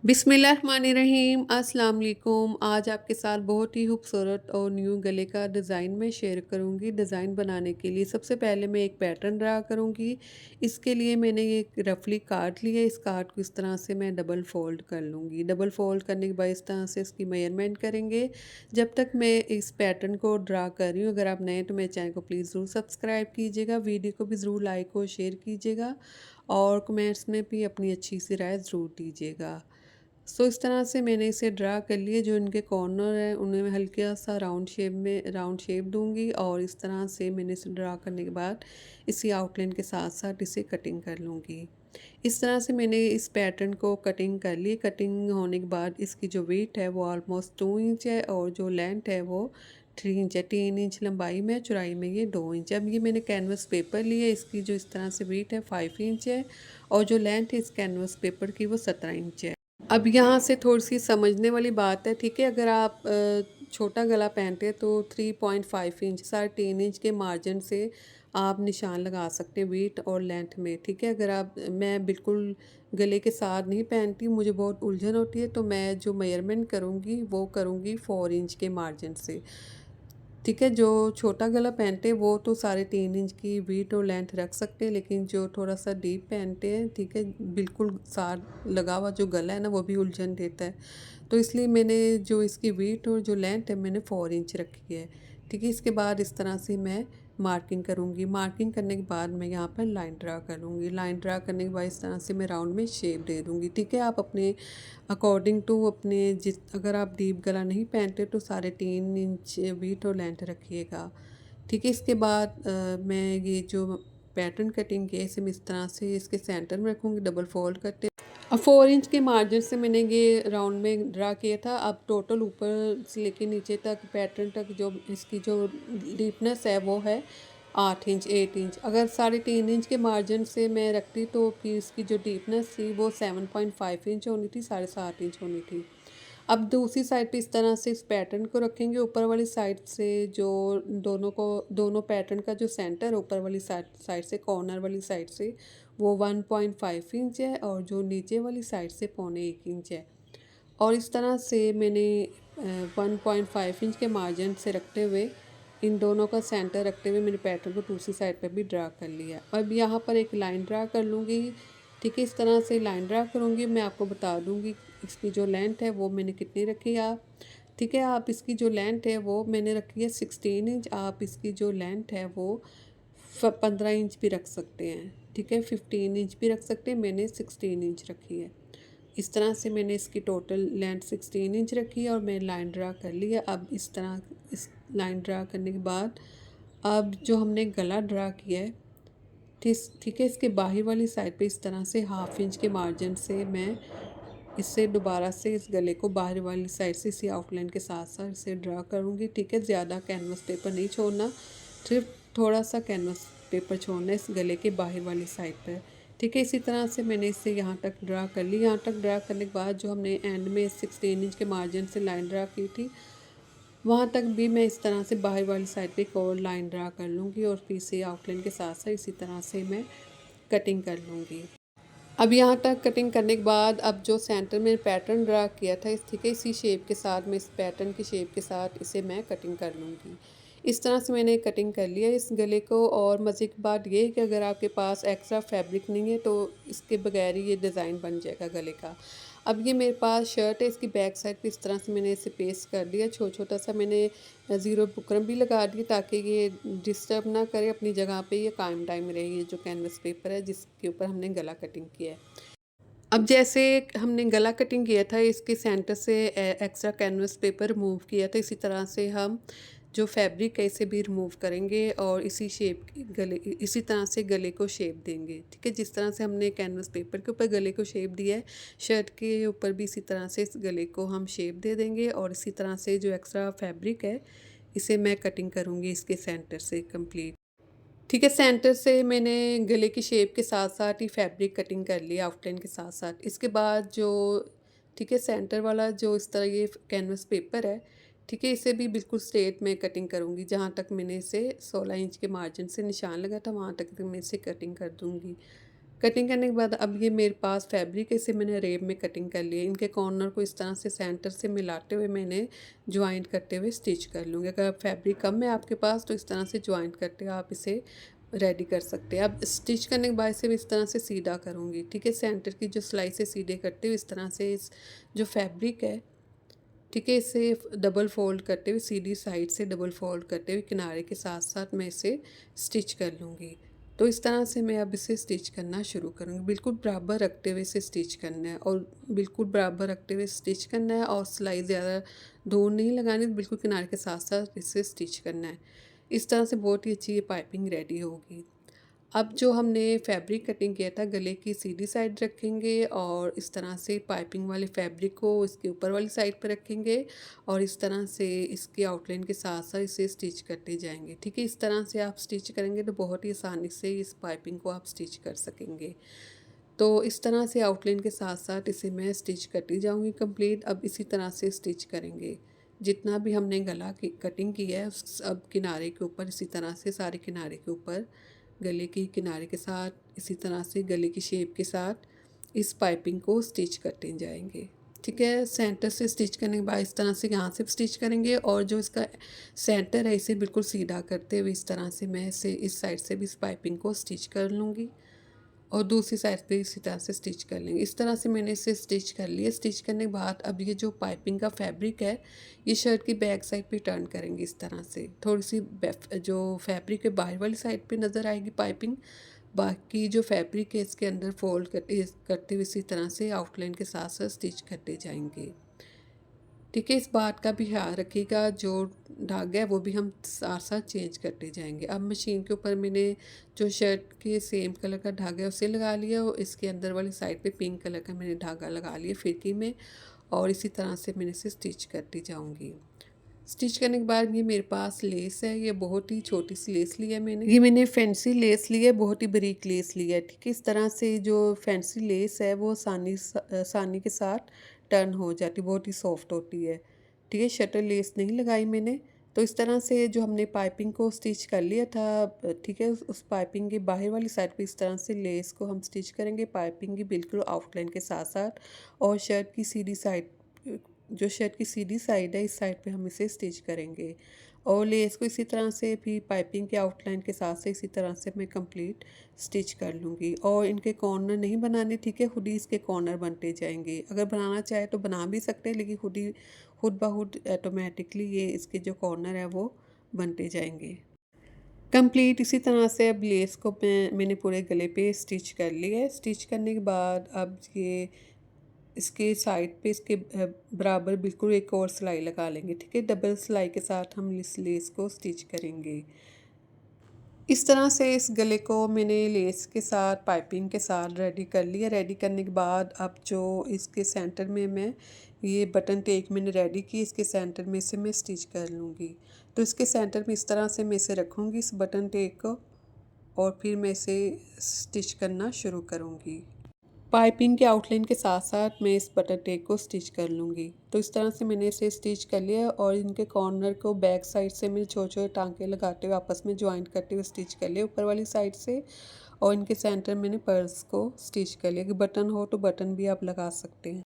बिस्मिल्लाहिर्रहमानिर्रहीम अस्सलाम वालेकुम। आज आपके साथ बहुत ही खूबसूरत और न्यू गले का डिज़ाइन मैं शेयर करूंगी। डिज़ाइन बनाने के लिए सबसे पहले मैं एक पैटर्न ड्रा करूंगी। इसके लिए मैंने एक रफली काट लिया। इस काट को इस तरह से मैं डबल फ़ोल्ड कर लूँगी। डबल फ़ोल्ड करने के बाद इस तरह से इसकी मेजरमेंट करेंगे। जब तक मैं इस पैटर्न को ड्रा कर रही हूँ, अगर आप नए हैं तो मेरे चैनल को प्लीज़ ज़रूर सब्सक्राइब कीजिएगा। वीडियो को भी ज़रूर लाइक और शेयर कीजिएगा और कमेंट्स में भी अपनी अच्छी सी राय ज़रूर दीजिएगा। इस तरह से मैंने इसे ड्रा कर लिए। जो इनके कॉर्नर है उन्हें मैं हल्का सा राउंड शेप दूंगी और इस तरह से मैंने इसे ड्रा करने के बाद इसी आउटलाइन के साथ साथ इसे कटिंग कर लूँगी। इस तरह से मैंने इस पैटर्न को कटिंग कर ली। कटिंग होने के बाद इसकी जो वेट है वो ऑलमोस्ट 2 इंच है और जो लेंथ है वो 3 इंच है। 3 इंच लंबाई में, चौड़ाई में ये 2 इंच है। अब ये मैंने कैनवस पेपर लिया। इसकी जो इस तरह से वेट है 5 इंच है और जो लेंथ है इस कैनवस पेपर की वो 17 इंच है। अब यहाँ से थोड़ी-सी समझने वाली बात है, ठीक है? अगर आप छोटा गला पहनते हैं तो 3.5 इंच 3.5 इंच के मार्जिन से आप निशान लगा सकते हैं वेट और लेंथ में, ठीक है? अगर आप मैं बिल्कुल गले के साथ नहीं पहनती, मुझे बहुत उलझन होती है, तो मैं जो मेज़रमेंट करूँगी वो करूँगी 4 इंच के मार्जिन से। ठीक है, जो छोटा गला पहनते हैं वो तो 3.5 इंच की विड्थ और लेंथ रख सकते हैं, लेकिन जो थोड़ा-सा डीप पहनते हैं, ठीक है, बिल्कुल साथ लगा हुआ जो गला है ना वो भी उलझन देता है। तो इसलिए मैंने जो इसकी विड्थ और जो लेंथ है मैंने 4 इंच रखी है। ठीक है, इसके बाद इस तरह से मैं मार्किंग करूँगी। मार्किंग करने के बाद मैं यहाँ पर लाइन ड्रा करूँगी। लाइन ड्रा करने के बाद इस तरह से मैं राउंड में शेप दे दूँगी। ठीक है, आप अपने अकॉर्डिंग टू अपने जिस अगर आप डीप गला नहीं पहनते तो 3.5 इंच विड्थ और लेंथ रखिएगा। ठीक है, इसके बाद मैं ये जो पैटर्न कटिंग की है इसे मैं इस तरह से इसके सेंटर में रखूँगी डबल फोल्ड करके। अब 4 इंच के मार्जिन से मैंने ये राउंड में ड्रा किया था। अब टोटल ऊपर से लेके नीचे तक पैटर्न तक जो इसकी जो डीपनेस है वो है 8 इंच 8 इंच। अगर 3.5 इंच के मार्जिन से मैं रखती तो फिर इसकी जो डीपनेस थी वो 7.5 इंच होनी थी, 7.5 इंच होनी थी। अब दूसरी साइड पे इस तरह से इस पैटर्न को रखेंगे। ऊपर वाली साइड से जो दोनों पैटर्न का जो सेंटर ऊपर वाली साइड साइड से कॉर्नर वाली साइड से वो 1.5 इंच है और जो नीचे वाली साइड से 0.25 इंच है। और इस तरह से मैंने 1.5 इंच के मार्जिन से रखते हुए इन दोनों का सेंटर रखते हुए मैंने पैटर्न को दूसरी साइड पर भी ड्रा कर लिया। अब यहाँ पर एक लाइन ड्रा कर लूँगी। ठीक है, इस तरह से लाइन ड्रा करूँगी। मैं आपको बता दूँगी इसकी जो लेंथ है वो मैंने कितनी रखी है। आप ठीक है, आप इसकी जो लेंथ है वो मैंने रखी है 16 इंच। आप इसकी जो लेंथ है वो 15 इंच भी रख सकते हैं। ठीक है, 15 इंच भी रख सकते हैं। मैंने 16 इंच रखी है। इस तरह से मैंने इसकी टोटल लेंथ 16 इंच रखी है और मैं लाइन ड्रा कर लिया। अब इस तरह इस लाइन ड्रा करने के बाद अब जो हमने गला ड्रा किया है, ठीक है, इसके बाहर वाली साइड पे इस तरह से 1/2 इंच के मार्जिन से मैं इससे दोबारा से इस गले को बाहर वाली साइड से इसी आउटलाइन के साथ साथ इसे ड्रा करूँगी। ठीक है, ज़्यादा कैनवस पेपर नहीं छोड़ना, सिर्फ थोड़ा सा कैनवस पेपर छोड़ना है इस गले के बाहर वाली साइड पर। ठीक है, इसी तरह से मैंने इसे यहाँ तक ड्रा कर ली। यहाँ तक ड्रा करने के बाद जो हमने एंड में 16 इंच के मार्जिन से लाइन ड्रा की थी वहाँ तक भी मैं इस तरह से बाहर वाली साइड पे एक और लाइन ड्रा कर लूँगी और फिर से आउटलाइन के साथ साथ इसी तरह से मैं कटिंग कर लूँगी। अब यहाँ तक कटिंग करने के बाद अब जो सेंटर में पैटर्न ड्रा किया था इस ठीक है इसी शेप के साथ मैं इस पैटर्न की शेप के साथ इसे मैं कटिंग कर लूँगी। इस तरह से मैंने कटिंग कर लिया इस गले को। और मज़े की बात ये है कि अगर आपके पास एक्स्ट्रा फैब्रिक नहीं है तो इसके बगैर ही ये डिज़ाइन बन जाएगा गले का। अब ये मेरे पास शर्ट है, इसकी बैक साइड पे इस तरह से मैंने इसे पेस्ट कर दिया। छोटा सा मैंने ज़ीरो बुकरम भी लगा दी ताकि ये डिस्टर्ब ना करे अपनी जगह पे, ये कायम टाइम रहे। ये जो कैनवस पेपर है जिसके ऊपर हमने गला कटिंग किया है। अब जैसे हमने गला कटिंग किया था इसके सेंटर से एक्स्ट्रा कैनवस पेपर रिमूव किया था, इसी तरह से हम जो फैब्रिक है इसे भी रिमूव करेंगे और इसी शेप गले इसी तरह से गले को शेप देंगे। ठीक है, जिस तरह से हमने कैनवस पेपर के ऊपर गले को शेप दिया है शर्ट के ऊपर भी इसी तरह से इस गले को हम शेप दे देंगे। और इसी तरह से जो एक्स्ट्रा फैब्रिक है इसे मैं कटिंग करूँगी इसके सेंटर से कंप्लीट। ठीक है, सेंटर से मैंने गले की शेप के साथ साथ ही फैब्रिक कटिंग कर लिया आउटलाइन के साथ साथ। इसके बाद जो ठीक है सेंटर वाला जो इस तरह ये कैनवस पेपर है, ठीक है, इसे भी बिल्कुल स्ट्रेट में कटिंग करूँगी। जहाँ तक मैंने इसे 16 इंच के मार्जिन से निशान लगा था वहाँ तक मैं इसे कटिंग कर दूँगी। कटिंग करने के बाद अब ये मेरे पास फैब्रिक है, इसे मैंने रेब में कटिंग कर लिया। इनके कॉर्नर को इस तरह से सेंटर से मिलाते हुए मैंने जॉइंट करते हुए स्टिच कर लूँगी। अगर फैब्रिक कम है आपके पास तो इस तरह से जॉइंट करते हुए आप इसे रेडी कर सकते हैं। अब स्टिच करने के बाद इसे भी इस तरह से सीधा करूँगी, ठीक है। सेंटर की जो सिलाई से सीधे करते हुए इस तरह से इस जो फैब्रिक है, ठीक है, इसे डबल फ़ोल्ड करते हुए सीधी साइड से डबल फ़ोल्ड करते हुए किनारे के साथ-साथ मैं इसे स्टिच कर लूँगी। तो इस तरह से मैं अब इसे स्टिच करना शुरू करूँगी। बिल्कुल बराबर रखते हुए इसे स्टिच करना है और बिल्कुल बराबर रखते हुए स्टिच करना है और सिलाई ज़्यादा दूर नहीं लगानी, बिल्कुल किनारे के साथ-साथ इसे स्टिच करना है। इस तरह से बहुत ही अच्छी ये पाइपिंग रेडी होगी। अब जो हमने फैब्रिक कटिंग किया था गले की सीधी साइड रखेंगे और इस तरह से पाइपिंग वाले फैब्रिक को इसके ऊपर वाली साइड पर रखेंगे और इस तरह से इसकी आउटलाइन के साथ साथ इसे स्टिच करते जाएंगे, ठीक है। इस तरह से आप स्टिच करेंगे तो बहुत ही आसानी से इस पाइपिंग को आप स्टिच कर सकेंगे। तो इस तरह से आउटलाइन के साथ साथ इसे मैं स्टिच करती जाऊंगी कंप्लीट। अब इसी तरह से स्टिच करेंगे, जितना भी हमने गला की कटिंग किया है उस अब किनारे के ऊपर इसी तरह से सारे किनारे के ऊपर गले के किनारे के साथ इसी तरह से गले की शेप के साथ इस पाइपिंग को स्टिच करते जाएंगे, ठीक है। सेंटर से स्टिच करने के बाद इस तरह से यहाँ से स्टिच करेंगे और जो इसका सेंटर है इसे बिल्कुल सीधा करते हुए इस तरह से मैं इसे इस साइड से भी इस पाइपिंग को स्टिच कर लूँगी और दूसरी साइड पे इसी तरह से स्टिच कर लेंगे। इस तरह से मैंने इसे स्टिच कर लिया। स्टिच करने के बाद अब ये जो पाइपिंग का फैब्रिक है ये शर्ट की बैक साइड पे टर्न करेंगे इस तरह से। थोड़ी सी जो फैब्रिक है बाहर वाली साइड पे नज़र आएगी पाइपिंग, बाकी जो फैब्रिक है इसके अंदर फोल्ड करते हुए इसी तरह से आउटलाइन के साथ साथ स्टिच करते जाएंगे, ठीक है। इस बात का भी ख्याल रखिएगा जो धागा है वो भी हम साथ साथ चेंज करते जाएंगे। अब मशीन के ऊपर मैंने जो शर्ट के सेम कलर का धागा है उसे लगा लिया और इसके अंदर वाली साइड पे पिंक कलर का मैंने धागा लगा लिया फिरकी में और इसी तरह से मैंने इसे स्टिच करती जाऊंगी। स्टिच करने के बाद ये मेरे पास लेस है, ये बहुत ही छोटी सी लेस ली है मैंने। ये मैंने फैंसी लेस ली है, बहुत ही बारीक लेस ली है, ठीक है। इस तरह से जो फैंसी लेस है वो आसानी के साथ टर्न हो जाती, बहुत ही सॉफ्ट होती है, ठीक है। शटर लेस नहीं लगाई मैंने। तो इस तरह से जो हमने पाइपिंग को स्टिच कर लिया था, ठीक है, उस पाइपिंग की बाहर वाली साइड पे इस तरह से लेस को हम स्टिच करेंगे पाइपिंग की बिल्कुल आउटलाइन के साथ साथ और शर्ट की सीधी साइड, जो शर्ट की सीधी साइड है इस साइड पे हम इसे स्टिच करेंगे और लेस को इसी तरह से भी पाइपिंग के आउटलाइन के साथ से इसी तरह से मैं कंप्लीट स्टिच कर लूँगी और इनके कॉर्नर नहीं बनाने, ठीक है, खुद ही इसके कॉर्नर बनते जाएंगे। अगर बनाना चाहे तो बना भी सकते हैं लेकिन खुद ब खुद ऑटोमेटिकली ये इसके जो कॉर्नर है वो बनते जाएंगे कंप्लीट। इसी तरह से अब लेस को मैंने पूरे गले पे स्टिच कर लिया है। स्टिच करने के बाद अब ये इसके साइड पे इसके बराबर बिल्कुल एक और सिलाई लगा लेंगे, ठीक है। डबल सिलाई के साथ हम इस लेस को स्टिच करेंगे। इस तरह से इस गले को मैंने लेस के साथ पाइपिंग के साथ रेडी कर लिया। रेडी करने के बाद अब जो इसके सेंटर में मैं ये बटन टेक मैंने रेडी की, इसके सेंटर में से मैं स्टिच कर लूँगी। तो इसके सेंटर में इस तरह से मैं इसे रखूँगी इस बटन टेक को और फिर मैं इसे स्टिच करना शुरू करूँगी। पाइपिंग के आउटलाइन के साथ साथ मैं इस बटन टेक को स्टिच कर लूँगी। तो इस तरह से मैंने इसे स्टिच कर लिया और इनके कॉर्नर को बैक साइड से मैंने छोटे छोटे टांके लगाते हुए आपस में ज्वाइंट करते हुए स्टिच कर लिया ऊपर वाली साइड से और इनके सेंटर मैंने पर्स को स्टिच कर लिया कि बटन हो तो बटन भी आप लगा सकते हैं।